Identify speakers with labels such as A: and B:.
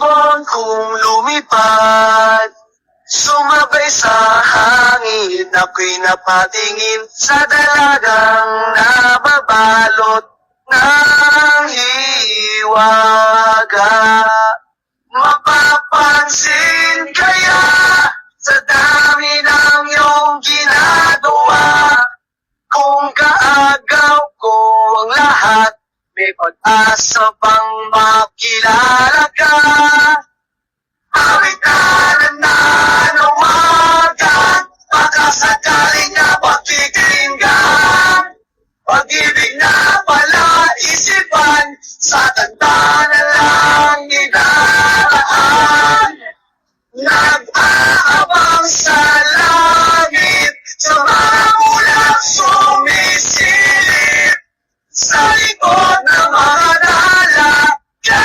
A: ibon kong lumipad, sumabay sa hangin, ako'y napatingin sa dalagang nababalot ng hiwaga. Mapapansin kaya sa dami ng iyong ginagawa, kung kaagaw ko ang lahat, may pag-asa bang makilala ka? Awit na nananawagan, baka sakaling na pagkikinggan, pag-ibig na pala isipan, sa tanda na